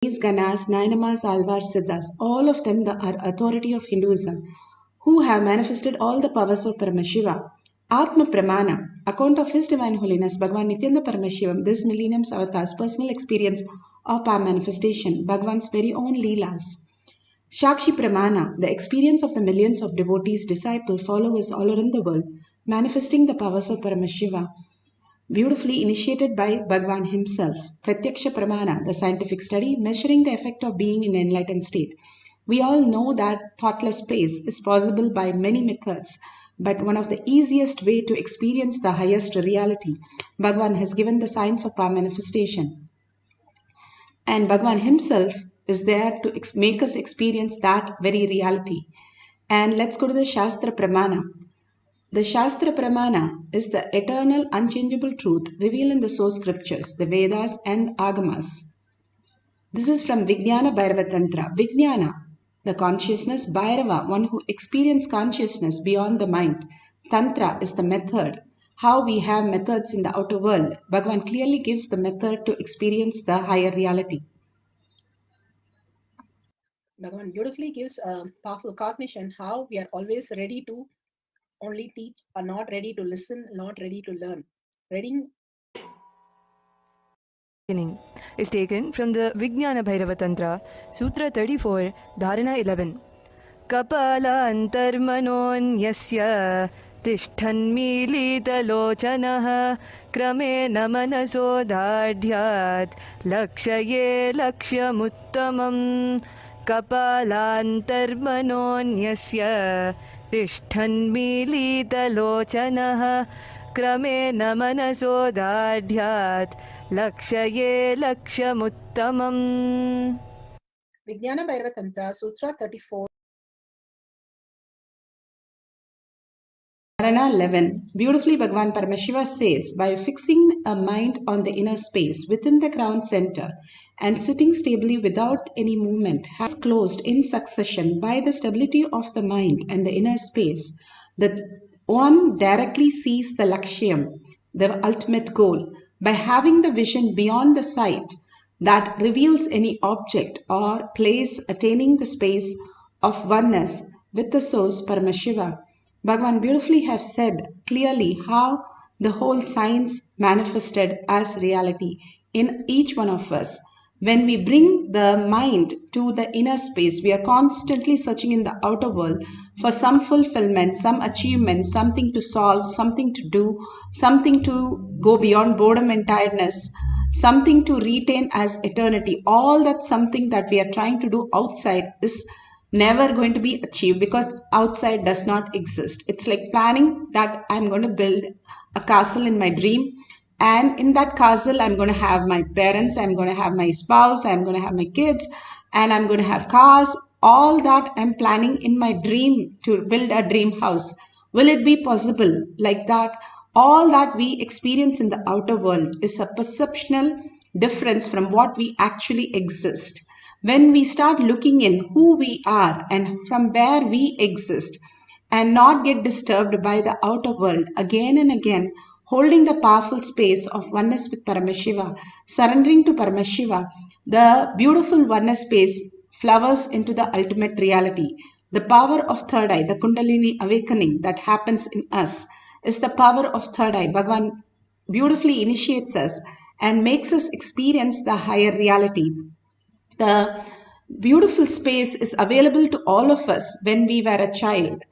these Ganas, Nainamas, Alvar, Siddhas, all of them are authority of Hinduism, who have manifested all the powers of Paramashiva. Atma Pramana, account of His Divine Holiness, Bhagavan Nithyananda Paramashivam, this millennium's avatar's personal experience of power manifestation, Bhagavan's very own Leelas. Shakshi Pramana, the experience of the millions of devotees, disciples, followers all around the world, manifesting the powers of Paramashiva, beautifully initiated by Bhagavan himself. Pratyaksha Pramana, the scientific study measuring the effect of being in an enlightened state. We all know that thoughtless space is possible by many methods, but one of the easiest way to experience the highest reality, Bhagavan has given the science of power manifestation. And Bhagavan himself is there to make us experience that very reality. And let's go to the Shastra Pramana. The Shastra Pramana is the eternal, unchangeable truth revealed in the source scriptures, the Vedas and Agamas. This is from Vijnana Bhairava Tantra. Vijnana, the consciousness, Bhairava, one who experiences consciousness beyond the mind. Tantra is the method. How we have methods in the outer world, Bhagavan clearly gives the method to experience the higher reality. Bhagavan beautifully gives a powerful cognition how we are always ready to only teach, are not ready to listen, not ready to learn. Reading is taken from the Vijnana Bhairava Tantra, Sutra 34, Dharana 11. Kapala antarmanonyasya tishthanmilitalochanaha kramena manaso dadhyat lakshaye lakshyamuttamam. Kapala antarmanonyasya tishthanmilitalochanaha kramena manaso dadhyat lakshaye lakshyamuttamam. Vijnana Bhairava Tantra, Sutra 34. Dharana 11. Beautifully, Bhagavan Paramashiva says, by fixing a mind on the inner space within the crown center and sitting stably without any movement, has closed in succession by the stability of the mind and the inner space, the one directly sees the Lakshyam, the ultimate goal, by having the vision beyond the sight that reveals any object or place, attaining the space of oneness with the source Paramashiva. Bhagavan beautifully have said clearly how the whole science manifested as reality in each one of us. When we bring the mind to the inner space, we are constantly searching in the outer world for some fulfillment, some achievement, something to solve, something to do, something to go beyond boredom and tiredness, something to retain as eternity. All that something that we are trying to do outside is never going to be achieved because outside does not exist. It's like planning that I'm going to build a castle in my dream, and in that castle I'm going to have my parents, I'm going to have my spouse, I'm going to have my kids, and I'm going to have cars. All that I'm planning in my dream to build a dream house. Will it be possible like that? All that we experience in the outer world is a perceptual difference from what we actually exist. When we start looking in who we are and from where we exist and not get disturbed by the outer world again and again, holding the powerful space of oneness with Paramashiva, surrendering to Paramashiva, the beautiful oneness space flowers into the ultimate reality. The power of third eye, the Kundalini awakening that happens in us, is the power of third eye. Bhagavan beautifully initiates us and makes us experience the higher reality. The beautiful space is available to all of us when we were a child.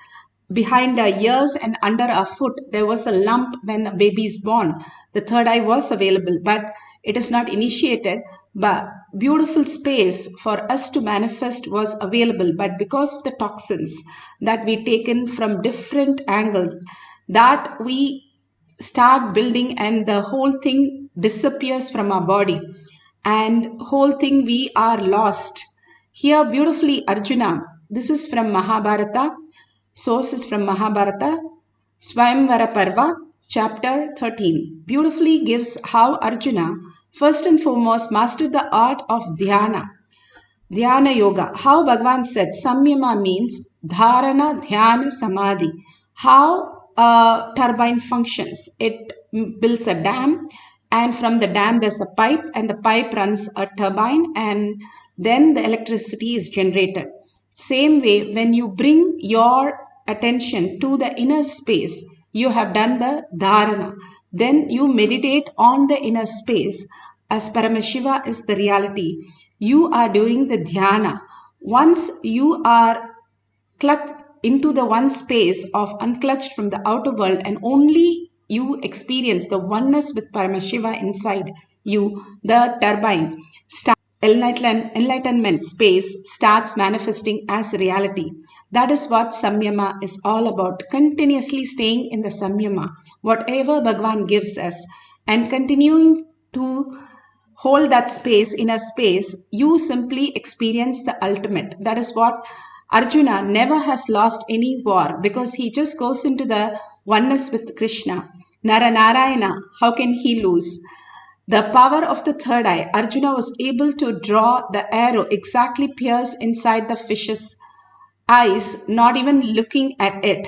Behind our ears and under our foot, there was a lump when a baby is born. The third eye was available, but it is not initiated. But beautiful space for us to manifest was available, but because of the toxins that we taken from different angles, that we start building and the whole thing disappears from our body and whole thing we are lost. Here beautifully Arjuna, this is from Mahabharata, source is from Mahabharata, Swayamvara Parva, chapter 13, beautifully gives how Arjuna first and foremost mastered the art of Dhyana Yoga. How Bhagavan said Samyama means Dharana, Dhyana, Samadhi. How a turbine functions. It builds a dam and from the dam there's a pipe, and the pipe runs a turbine, and then the electricity is generated. Same way, when you bring your attention to the inner space, you have done the dharana. Then you meditate on the inner space as Paramashiva is the reality. You are doing the dhyana. Once you are clutched into the one space of unclutched from the outer world, and only you experience the oneness with Paramashiva inside you, the turbine enlightenment space starts manifesting as reality. That is what Samyama is all about. Continuously staying in the Samyama, whatever Bhagavan gives us, and continuing to hold that space in a space, you simply experience the ultimate. That is what Arjuna never has lost any war, because he just goes into the oneness with Krishna. Nara Narayana, how can he lose? The power of the third eye, Arjuna was able to draw the arrow exactly pierce inside the fish's eyes, not even looking at it.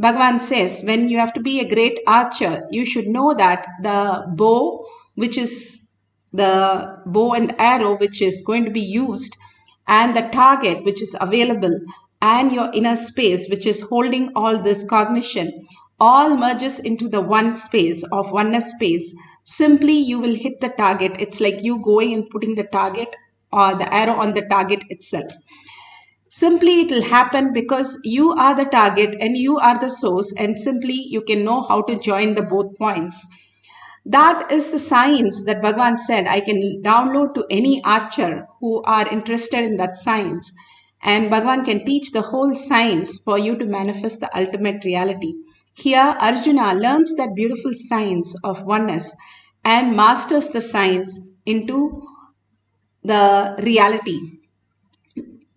Bhagavan says, when you have to be a great archer, you should know that the bow, which is the bow and the arrow, which is going to be used, and the target, which is available, and your inner space, which is holding all this cognition, all merges into the one space of oneness space. Simply, you will hit the target. It's like you going and putting the target or the arrow on the target itself. Simply, it will happen because you are the target and you are the source, and simply you can know how to join the both points. That is the science that Bhagavan said I can download to any archer who are interested in that science. And Bhagavan can teach the whole science for you to manifest the ultimate reality. Here, Arjuna learns that beautiful science of oneness and masters the science into the reality.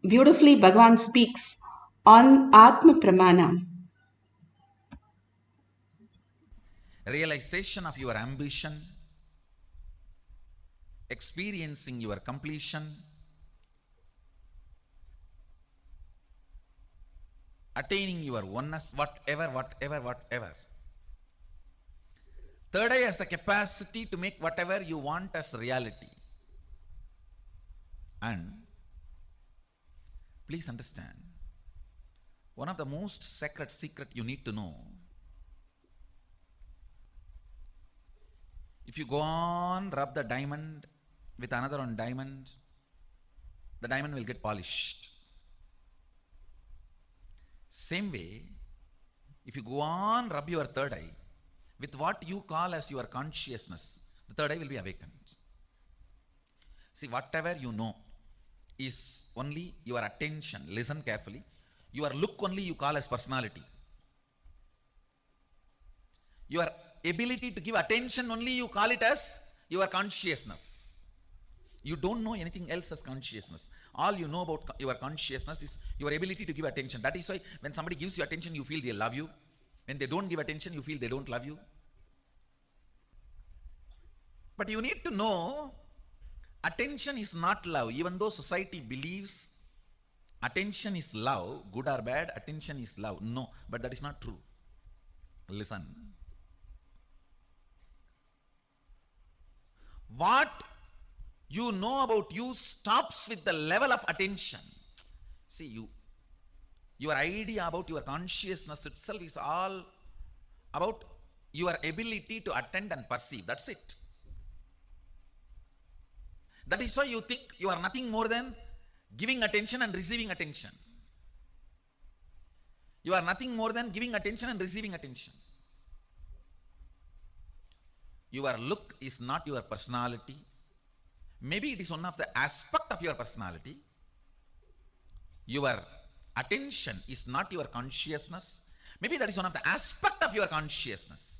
Beautifully, Bhagavan speaks on Atma Pramana. Realization of your ambition, experiencing your completion, attaining your oneness, whatever. Third eye has the capacity to make whatever you want as reality. And please understand, one of the most sacred secret you need to know, if you go on rub the diamond with another on diamond, the diamond will get polished. Same way, if you go on rub your third eye with what you call as your consciousness, the third eye will be awakened. See, whatever you know is only your attention. Listen carefully. Your look only you call as personality. Your ability to give attention only you call it as your consciousness. You don't know anything else as consciousness. All you know about your consciousness is your ability to give attention. That is why when somebody gives you attention, you feel they love you. When they don't give attention, you feel they don't love you. But you need to know, attention is not love. Even though society believes attention is love, good or bad, attention is love. No, but that is not true. Listen. What you know about you stops with the level of attention. See, your idea about your consciousness itself is all about your ability to attend and perceive. That's it. That is why you think you are nothing more than giving attention and receiving attention. You are nothing more than giving attention and receiving attention. Your look is not your personality. Maybe it is one of the aspect of your personality. Your attention is not your consciousness. Maybe that is one of the aspect of your consciousness.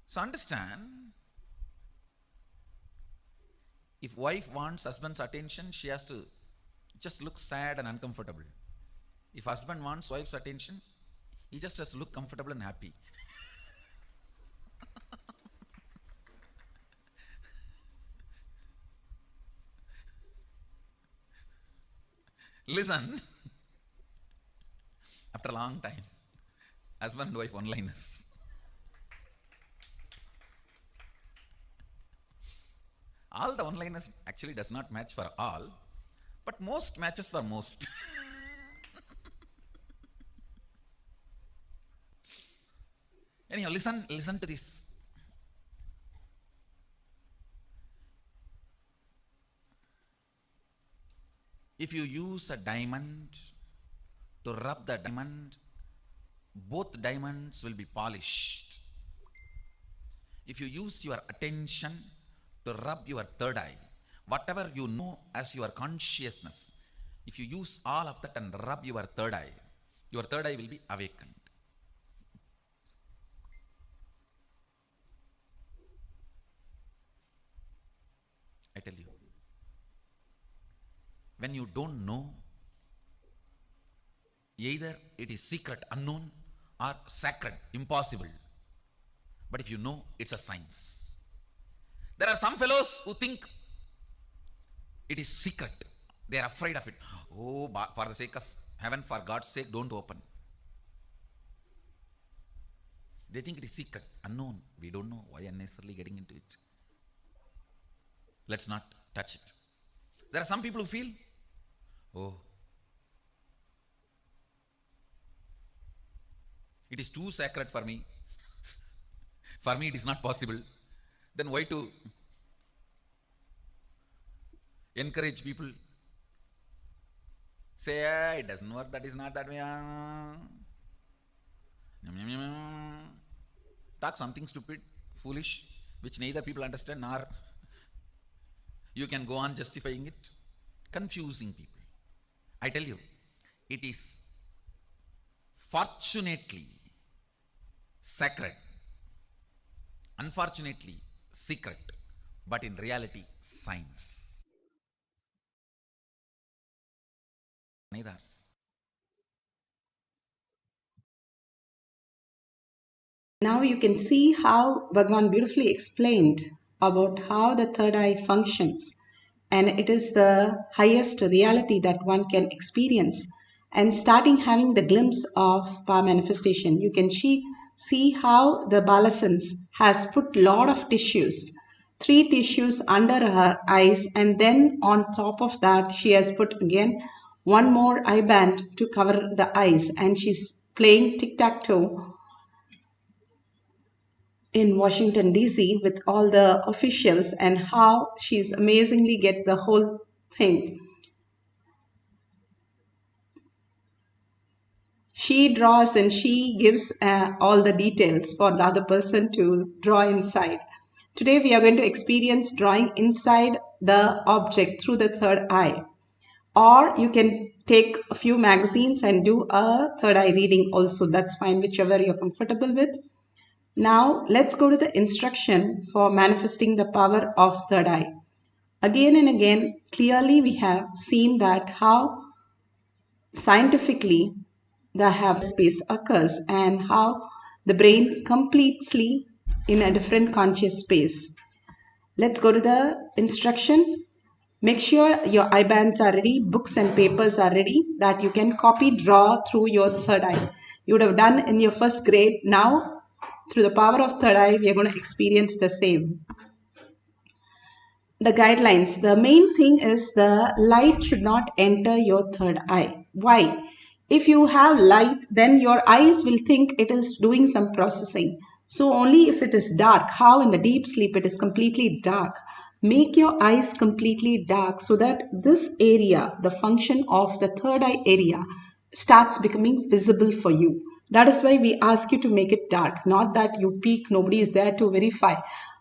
So understand, if wife wants husband's attention, she has to just look sad and uncomfortable. If husband wants wife's attention, he just has to look comfortable and happy. Listen, after a long time, husband and wife one-liners. All the one-liners actually does not match for all, but most matches for most. Anyhow, listen to this. If you use a diamond to rub the diamond, both diamonds will be polished. If you use your attention to rub your third eye, whatever you know as your consciousness, if you use all of that and rub your third eye will be awakened. I tell you, when you don't know, either it is secret, unknown, or sacred, impossible. But if you know, it's a science. There are some fellows who think it is secret. They are afraid of it. Oh, for the sake of heaven, for God's sake, don't open. They think it is secret, unknown. We don't know. Why unnecessarily getting into it? Let's not touch it. There are some people who feel, oh, it is too sacred for me. For me, it is not possible. Then why to encourage people? Say, it doesn't work, that is not that way. Talk something stupid, foolish, which neither people understand nor you can go on justifying it, confusing people. I tell you, it is fortunately sacred, unfortunately secret, but in reality science. Neither. Now you can see how Bhagavan beautifully explained about how the third eye functions, and it is the highest reality that one can experience. And starting having the glimpse of power manifestation, you can see how the Balasans has put lot of tissues, 3 tissues under her eyes, and then on top of that she has put again one more eye band to cover the eyes, and she's playing tic-tac-toe in Washington DC with all the officials, and how she's amazingly get the whole thing. She draws and she gives all the details for the other person to draw inside. Today we are going to experience drawing inside the object through the third eye. Or you can take a few magazines and do a third eye reading also. That's fine, whichever you're comfortable with. Now let's go to the instruction for manifesting the power of third eye. Again and again, clearly we have seen that how scientifically the have space occurs and how the brain completely in a different conscious space. Let's go to the instruction. Make sure your eye bands are ready, books and papers are ready, that you can copy, draw through your third eye. You would have done in your first grade. Now, through the power of third eye, we are going to experience the same. The guidelines. The main thing is the light should not enter your third eye. Why? If you have light, then your eyes will think it is doing some processing. So only if it is dark, how in the deep sleep it is completely dark. Make your eyes completely dark so that this area, the function of the third eye area, starts becoming visible for you. That is why we ask you to make it dark. Not that you peek, nobody is there to verify.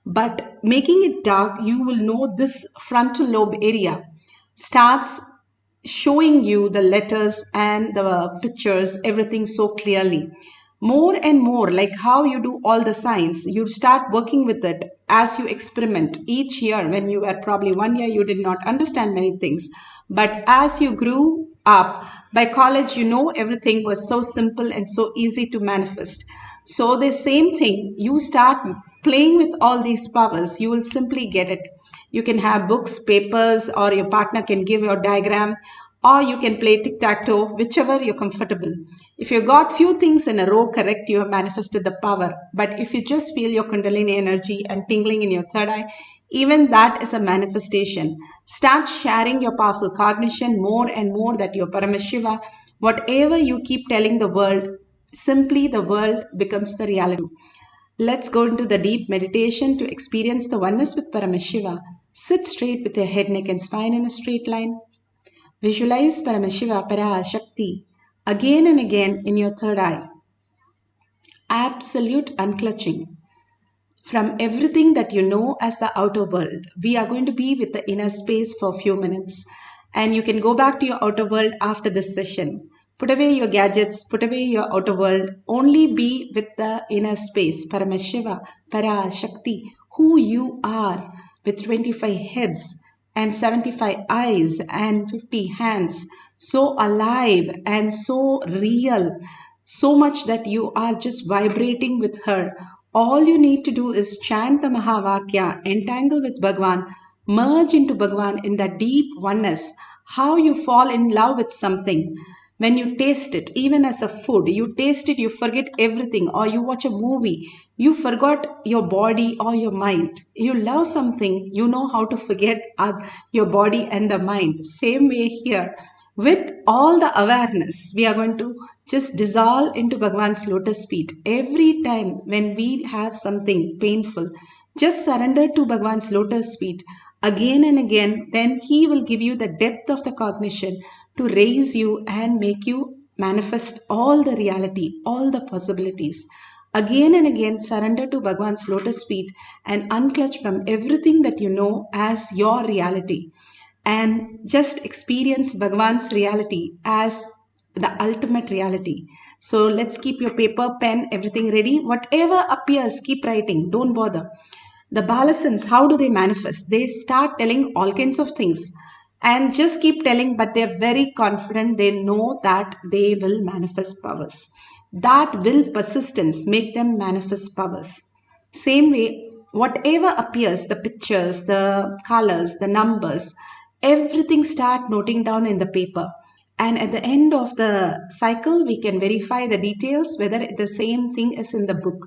But making it dark, you will know this frontal lobe area starts showing you the letters and the pictures, everything so clearly. More and more, like how you do all the science, you start working with it as you experiment. Each year, when you were probably 1 year, you did not understand many things. But as you grew up, by college, you know everything was so simple and so easy to manifest. So the same thing, you start playing with all these powers, you will simply get it. You can have books, papers, or your partner can give your diagram. or you can play tic-tac-toe, whichever you're comfortable. If you got few things in a row correct, you have manifested the power. But if you just feel your Kundalini energy and tingling in your third eye, even that is a manifestation. Start sharing your powerful cognition more and more that you're Paramashiva. Whatever you keep telling the world, simply the world becomes the reality. Let's go into the deep meditation to experience the oneness with Paramashiva. Sit straight with your head, neck and spine in a straight line. Visualize Paramashiva, Parashakti again and again in your third eye. Absolute unclutching from everything that you know as the outer world. We are going to be with the inner space for a few minutes, and you can go back to your outer world after this session. Put away your gadgets, put away your outer world, only be with the inner space, Paramashiva, Parashakti, who you are, with 25 heads and 75 eyes and 50 hands, so alive and so real, so much that you are just vibrating with her. All you need to do is chant the Mahavakya, entangle with Bhagwan, merge into Bhagwan in that deep oneness. How you fall in love with something. When you taste it, even as a food, you taste it, you forget everything, or you watch a movie, you forgot your body or your mind. You love something, you know how to forget your body and the mind. Same way here. With all the awareness, we are going to just dissolve into Bhagwan's lotus feet. Every time when we have something painful, just surrender to Bhagwan's lotus feet again and again. Then he will give you the depth of the cognition to raise you and make you manifest all the reality, all the possibilities. Again and again, surrender to Bhagwan's lotus feet and unclutch from everything that you know as your reality. And just experience Bhagwan's reality as the ultimate reality. So let's keep your paper, pen, everything ready. Whatever appears, keep writing. Don't bother. The Balasans, how do they manifest? They start telling all kinds of things and just keep telling, but they're very confident. They know that they will manifest powers. That will persistence make them manifest powers. Same way, whatever appears, the pictures, the colors, the numbers, everything start noting down in the paper. And at the end of the cycle, we can verify the details, whether the same thing is in the book.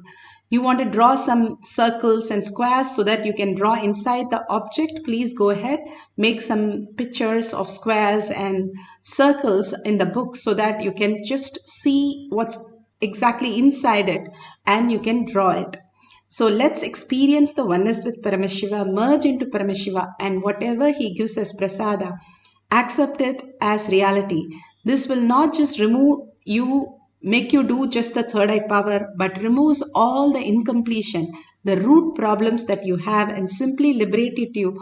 You want to draw some circles and squares so that you can draw inside the object, please go ahead, make some pictures of squares and circles in the book so that you can just see what's exactly inside it and you can draw it. So let's experience the oneness with Paramashiva, merge into Paramashiva, and whatever he gives as prasada, accept it as reality. This will not just make you do just the third eye power, but removes all the incompletion, the root problems that you have, and simply liberated you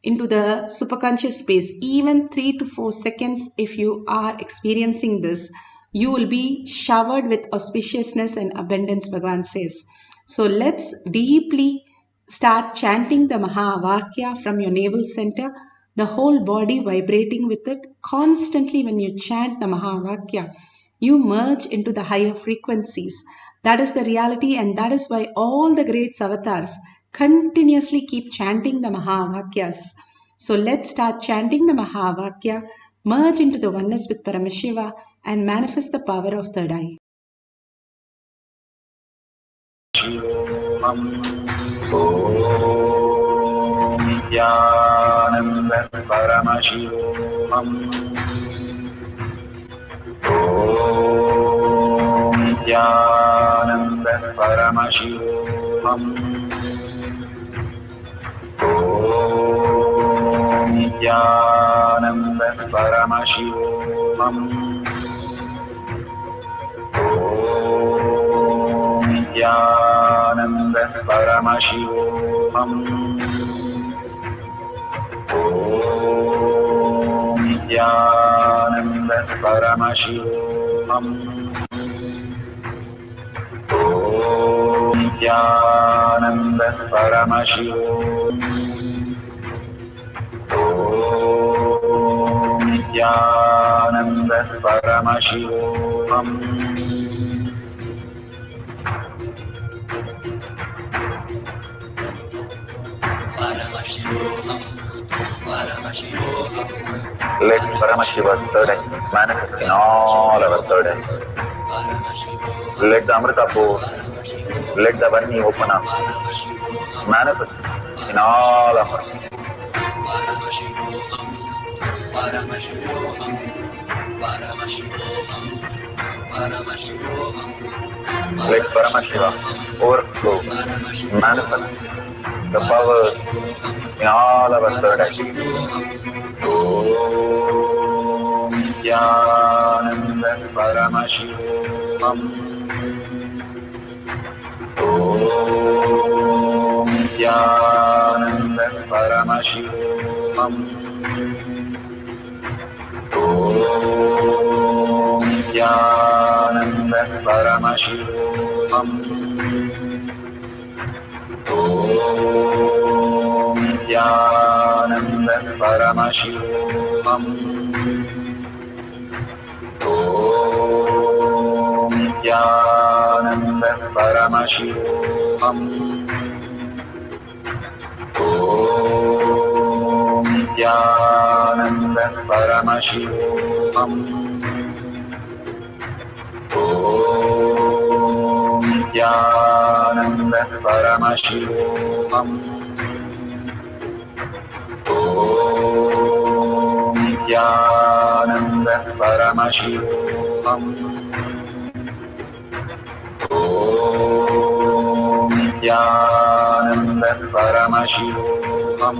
into the superconscious space. Even 3 to 4 seconds, if you are experiencing this, you will be showered with auspiciousness and abundance, Bhagavan says. So let's deeply start chanting the Mahavakya from your navel center, the whole body vibrating with it. Constantly when you chant the Mahavakya, you merge into the higher frequencies. That is the reality, and that is why all the great avatars continuously keep chanting the Mahavakyas. So let's start chanting the Mahavakya, merge into the oneness with Paramashiva, and manifest the power of third eye. Om Nithyananda Paramashivam. Om Nithyananda Paramashivam. Om Nithyananda Paramashivam. Nithyananda Paramashivoham. Om Nithyananda Paramashivoham. Om Nithyananda Paramashivoham. Om Nithyananda Paramashivoham. Paramashivoham, Let Paramashiva's third eye manifest in all our third eyes. Let the Amrita pour, let the Vani open up, manifest in all of us. Let Paramashiva overflow, manifest the powers in all our third eyes. Om Nithyananda Paramashivoham. Om Nithyananda Paramashivoham. Om Nithyananda Paramashivoham. Om Nithyananda Paramashivoham. Om Nithyananda Paramashivoham. Om Nithyananda Paramashivoham. Om Nithyananda Paramashivoham. Om Nithyananda Paramashivoham. Om Nithyananda Paramashivoham.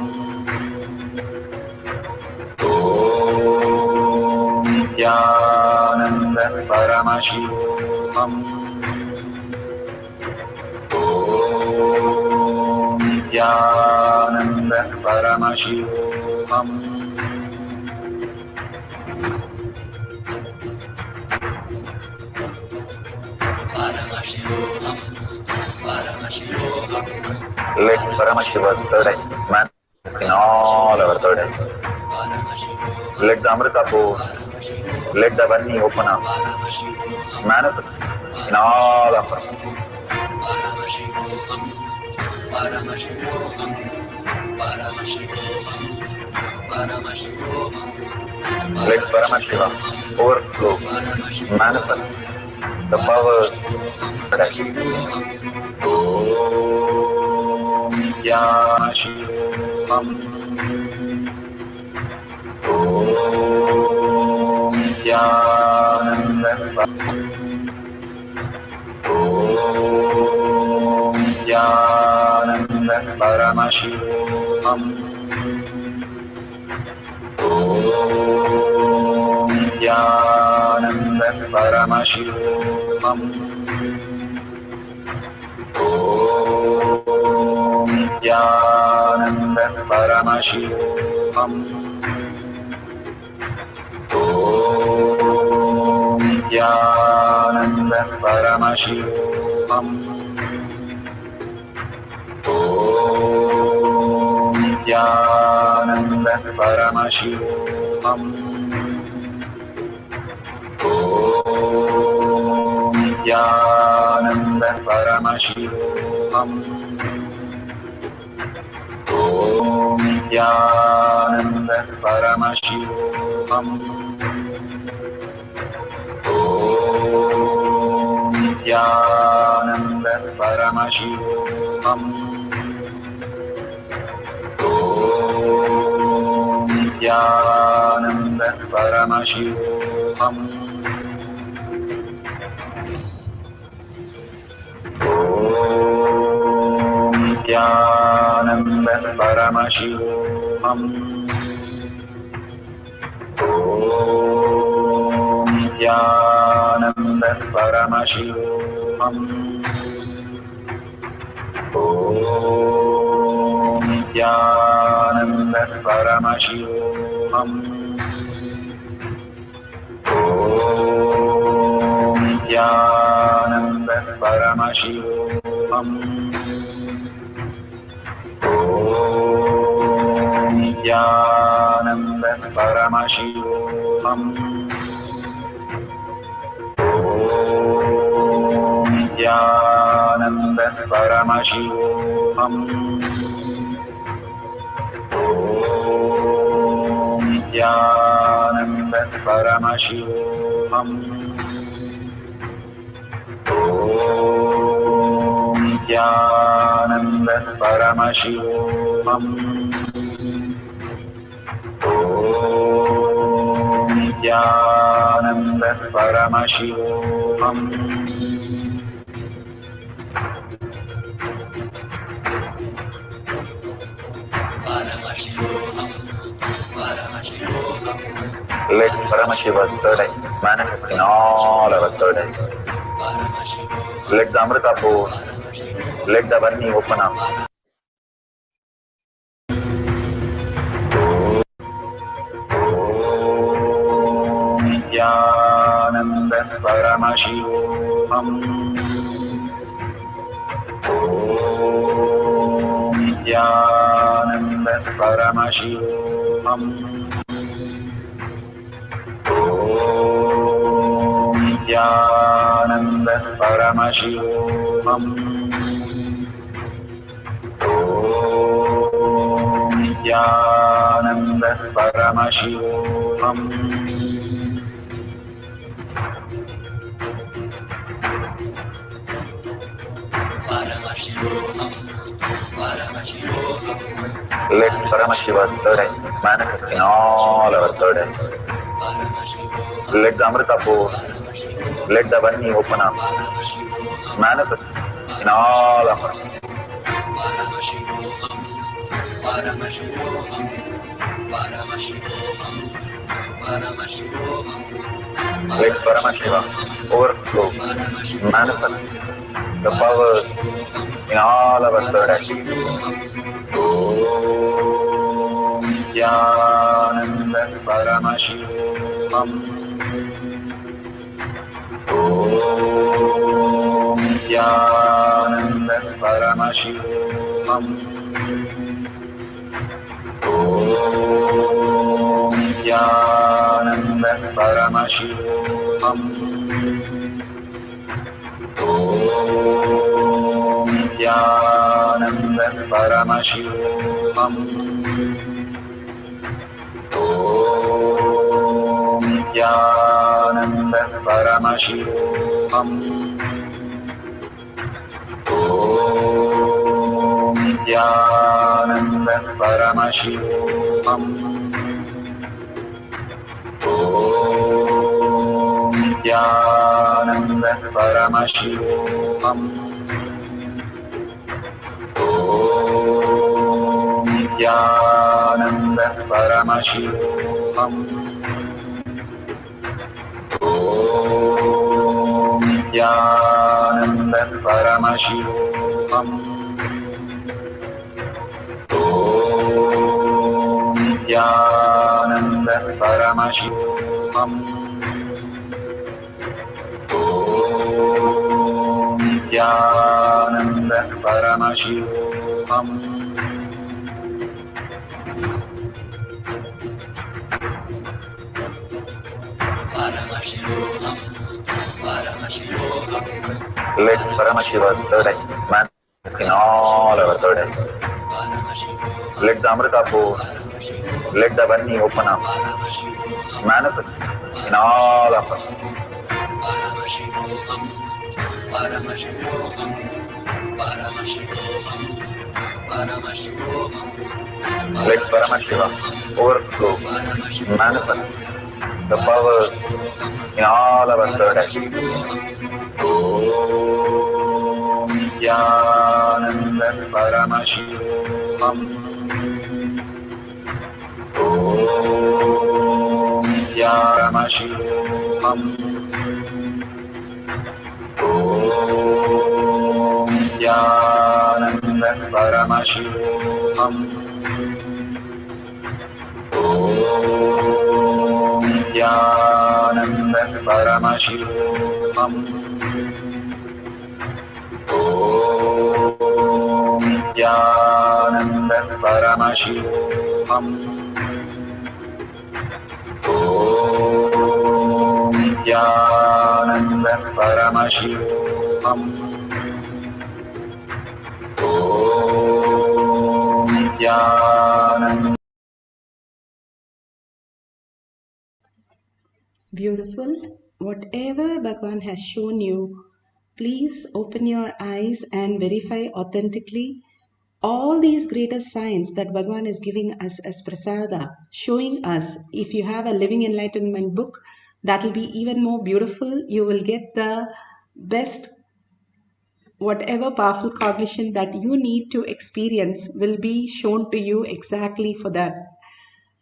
Om Nithyananda Paramashivoham. Om Nithyananda Paramashivoham. Let Paramashiva's third eye manifest in all our third eyes. Let the Amrita pour, let the Vani open up, manifest in all of us. Let Paramashiva overflow, manifest the powers that I see. Om Nithyananda. Om Nithyananda. Om Nithyananda Paramashivoham. Om Nithyananda Paramashivoham. Om Nithyananda Paramashivoham. Om Nithyananda Paramashivoham. Om Nithyananda Paramashivoham. Om Nithyananda Paramashivoham. Om Nithyananda Paramashivoham. Om Nithyananda Paramashivoham. Om Nithyananda Paramashivoham. Om Nithyananda Paramashivoham. Om Nithyananda Paramashivoham. Om Nithyananda Paramashivoham. Om Nithyananda Paramashivoham. Om Nithyananda Paramashivoham. Om Nithyananda Paramashivoham. Om Paramashivoham. Om Nithyananda Paramashivoham. Om Nithyananda Paramashivoham. Let Paramashiva's third eye manifest in all our third eyes. Let the Amrita pour, let the Varni open up. Om Nithyananda Paramashivoham. Om Nithyananda Paramashivoham. Om Nithyananda Paramashivoham. Om Nithyananda Paramashivoham. Let Paramashiva's third eye manifest in all our third eyes. Let the Amrita pour, let the Varni open up, manifest in all of us. Let Paramashiva overflow, manifest the powers in all our third eyes. Om Nithyananda Paramashivoham. Om Nithyananda Paramashivoham. Om Nithyananda Paramashivoham. Om Nithyananda Paramashivoham. Om Nithyananda Paramashivoham. Om Nithyananda Paramashivoham. Om Nithyananda Paramashivoham. Om Nithyananda Paramashivoham. Om Nithyananda Paramashivoham. Om Nithyananda Paramashivoham. Om Nithyananda Paramashivoham. Let Paramashiva's third eye manifest in all our third eyes. Let the Amrita pour, let the Varni open up, manifest in all of us. Let Paramashiva overflow, manifest the powers in all our third eyes. Om Nithyananda Paramashivoham. Om Nithyananda Om Nithyananda Paramashivoham. Om Nithyananda Paramashivoham. Om Nithyananda Paramashivoham. Om Nithyananda Paramashivoham. Om Nithyananda Beautiful. Whatever Bhagwan has shown you, please open your eyes and verify authentically all these greater signs that Bhagwan is giving us as prasada, showing us. If you have a living enlightenment book, that will be even more beautiful. You will get the best, whatever powerful cognition that you need to experience will be shown to you exactly for that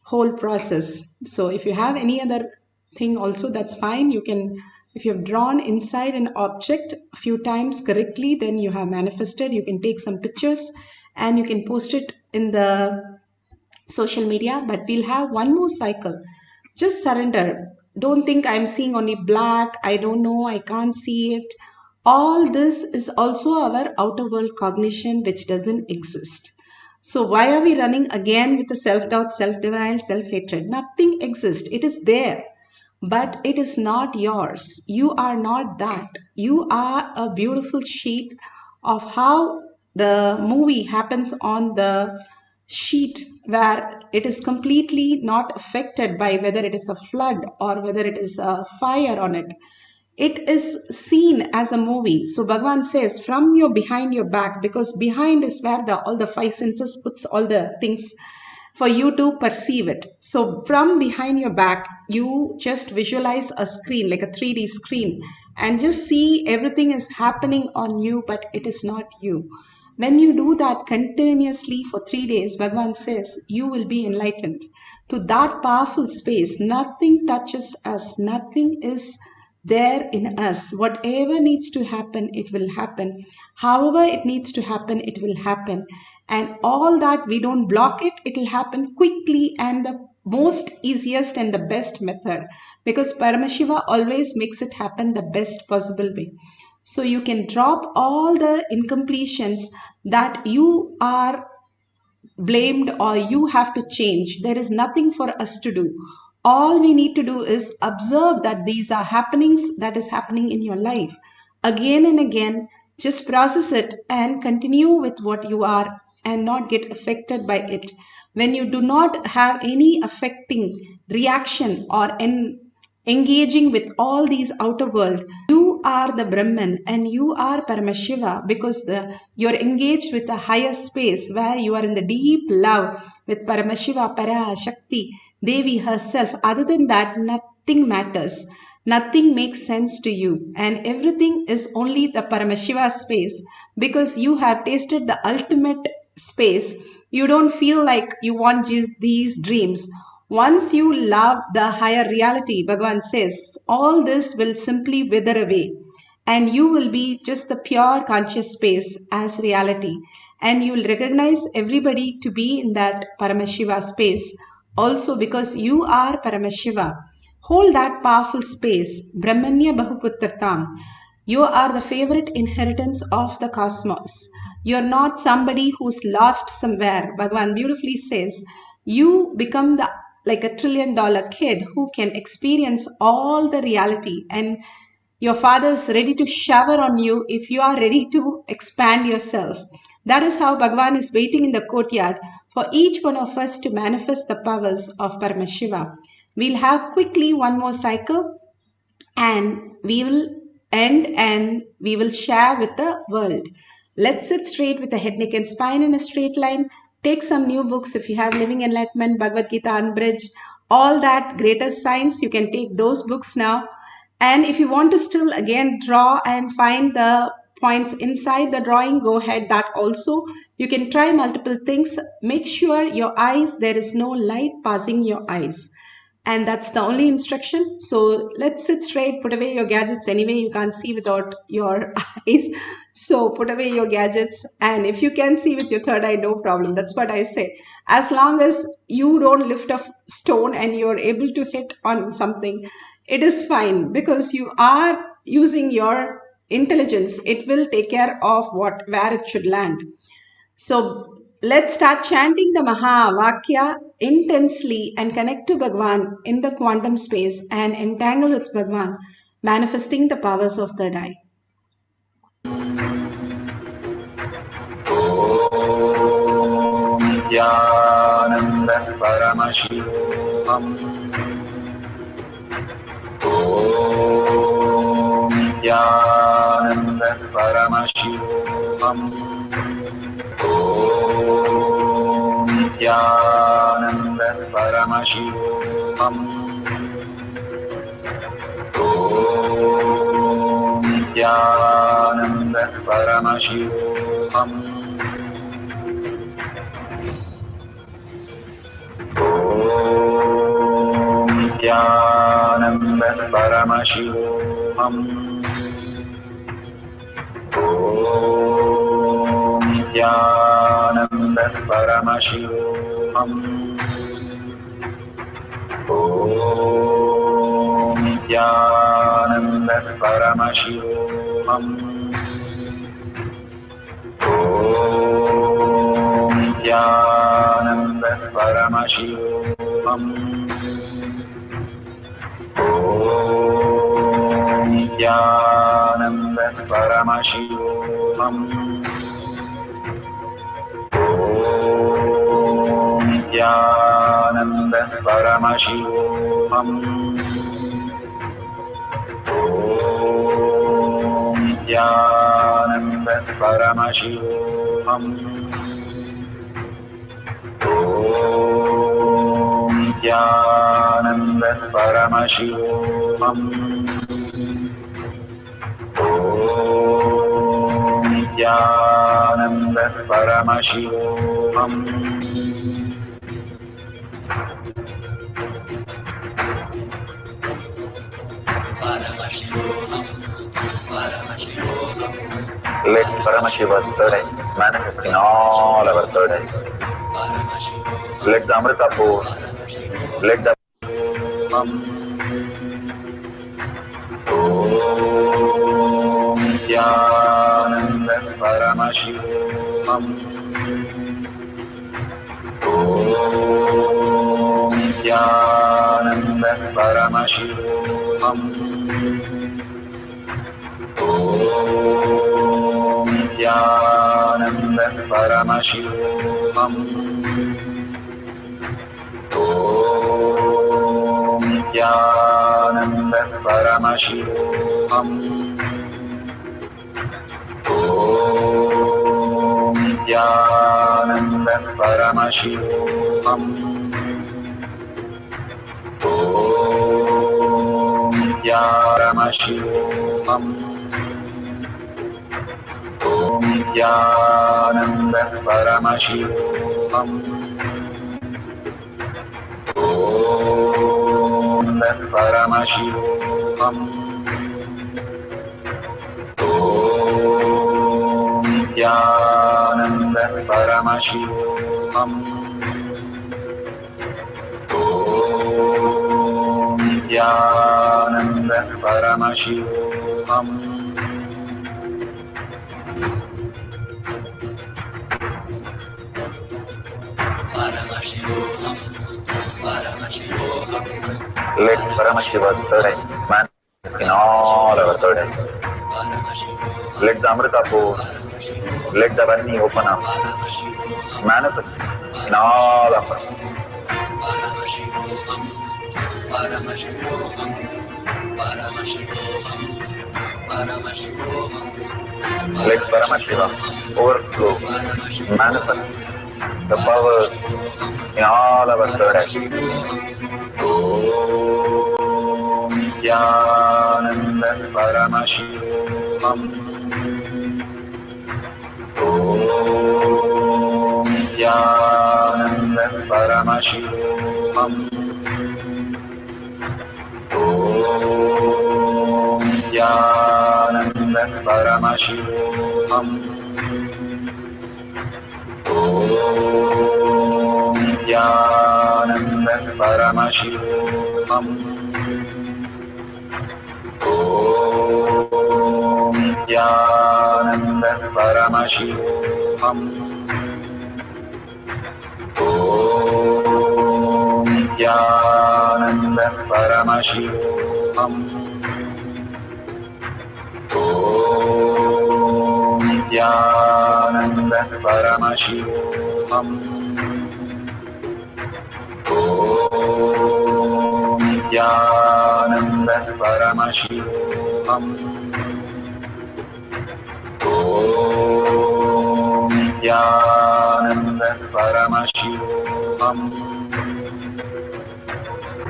whole process. So if you have any other thing also, that's fine. You can, if you have drawn inside an object a few times correctly, then you have manifested. You can take some pictures and you can post it in the social media. But we'll have one more cycle. Just surrender. Don't think I'm seeing only black, I don't know, I can't see it. All this is also our outer world cognition, which doesn't exist. So why are we running again with the self-doubt, self-denial, self-hatred? Nothing exists. It is there, but it is not yours. You are not that. You are a beautiful sheet of how the movie happens on the sheet, where it is completely not affected by whether it is a flood or whether it is a fire on it. It is seen as a movie. So Bhagavan says, from your behind your back, because behind is where all the five senses puts all the things for you to perceive it. So from behind your back, you just visualize a screen, like a 3D screen, and just see everything is happening on you, but it is not you. When you do that continuously for 3 days, Bhagavan says, you will be enlightened. To that powerful space, nothing touches us, nothing is there in us. Whatever needs to happen, it will happen. However it needs to happen, it will happen. And all that, we don't block it, it will happen quickly and the most easiest and the best method, because Paramashiva always makes it happen the best possible way. So you can drop all the incompletions that you are blamed or you have to change. There is nothing for us to do. All we need to do is observe that these are happenings that is happening in your life. Again and again, just process it and continue with what you are and not get affected by it. When you do not have any affecting reaction or engaging with all these outer world, you are the Brahman and you are Paramashiva, because you're engaged with a higher space where you are in the deep love with Paramashiva, Parashakti, Devi herself. Other than that, nothing matters. Nothing makes sense to you, and everything is only the Paramashiva space, because you have tasted the ultimate space. You don't feel like you want these dreams. Once you love the higher reality, Bhagavan says, all this will simply wither away and you will be just the pure conscious space as reality. And you will recognize everybody to be in that Paramashiva space also, because you are Paramashiva. Hold that powerful space, Brahmanya Bahuputratam. You are the favorite inheritance of the cosmos. You're not somebody who's lost somewhere. Bhagavan beautifully says, you become like a $1 trillion kid who can experience all the reality, and your father is ready to shower on you if you are ready to expand yourself. That is how Bhagavan is waiting in the courtyard for each one of us to manifest the powers of Paramashiva. We'll have quickly one more cycle and we will end and we will share with the world. Let's sit straight with the head, neck and spine in a straight line. Take some new books. If you have Living Enlightenment, Bhagavad Gita Unbridged, all that greater science, you can take those books now. And if you want to still again draw and find the points inside the drawing, go ahead, that also. You can try multiple things. Make sure your eyes, there is no light passing your eyes. And that's the only instruction. So let's sit straight, put away your gadgets. Anyway, you can't see without your eyes. So put away your gadgets. And if you can see with your third eye, no problem. That's what I say. As long as you don't lift a stone and you're able to hit on something, it is fine, because you are using your intelligence. It will take care of where it should land. So let's start chanting the Maha Vakya intensely and connect to Bhagavan in the quantum space and entangle with Bhagavan, manifesting the powers of third eye. Om Nithyananda Paramashivoham. Om Nithyananda Paramashivoham. Om Nithyananda Paramashivoham. Om Nithyananda Paramashivoham. Om Nithyananda Paramashivoham. Om Nithyananda Paramashivoham. Om Nithyananda Paramashivoham. Om Nithyananda Paramashivoham. Om Nithyananda Paramashivoham. Om Nithyananda Paramashivoham. Om Nithyananda Paramashivoham. Om Nithyananda Paramashivoham. Om Nithyananda Paramashivoham. Let Paramashiva's third eye manifest in all our third eyes. Let the Amrita pour, let the Om Nithyananda Paramashivoham. Om Nithyananda Paramashivoham. Om Nithyananda Paramashivoham. Om Nithyananda Paramashivoham. Om Nithyananda Paramashivoham. Om Nithyananda Paramashivoham. Om Paramashivoham. Om Nithyananda Paramashivoham. Om Nithyananda Paramashivoham. Let Paramashiva's third eye manifest in all our third eyes. Let the Amrita pour, let the Vani open up, manifest in all of us. Let Paramashiva overflow, manifest the powers in all our third eyes. Om Nithyananda Paramashivoham. Om Nithyananda Paramashivoham. Om Nithyananda Paramashivoham. Om Nithyananda Paramashivoham. Om Nithyananda Paramashivoham. Om Nithyananda Paramashivoham. Om Nithyananda Paramashivoham. Om Nithyananda Paramashivoham. Om Nithyananda Paramashivoham.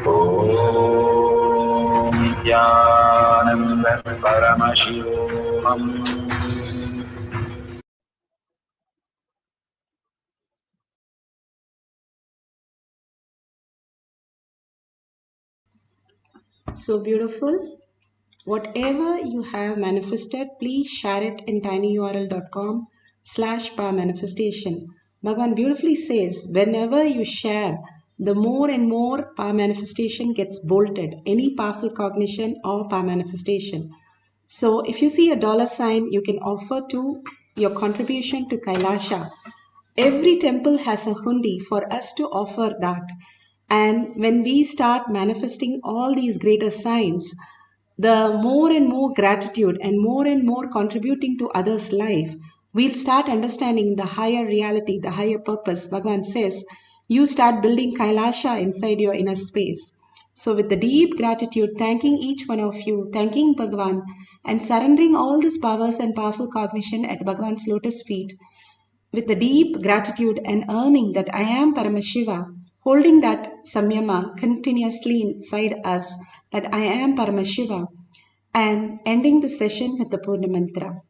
Om Nithyananda Paramashivoham. So beautiful. Whatever you have manifested, please share it in tinyurl.com/power manifestation. Bhagavan beautifully says, whenever you share, the more and more power manifestation gets bolted, any powerful cognition or power manifestation. So if you see a dollar sign, you can offer to your contribution to Kailasha. Every temple has a hundi for us to offer that. And when we start manifesting all these greater signs, the more and more gratitude and more contributing to others' life, we'll start understanding the higher reality, the higher purpose. Bhagavan says, you start building Kailasha inside your inner space. So with the deep gratitude, thanking each one of you, thanking Bhagavan, and surrendering all these powers and powerful cognition at Bhagavan's lotus feet, with the deep gratitude and earning that I am Paramashiva, holding that samyama continuously inside us, that I am Paramashiva, and ending the session with the Purna Mantra.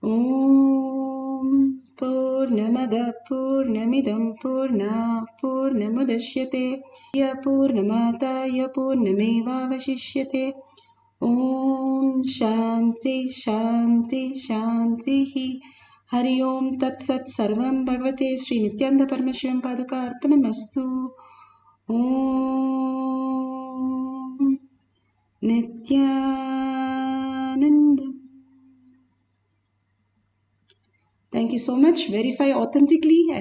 Om Purnamada Purnamidam Purna Purnamudashyate Purnamataya Purnamevavashishyate. Om Shanti Shanti Shanti. Hari Om Tat Sat Sarvam Bhagavate Sri Nithyananda Paramashivam Paduka Arpanamastu. Om Nithyananda. Thank you so much. Verify authentically and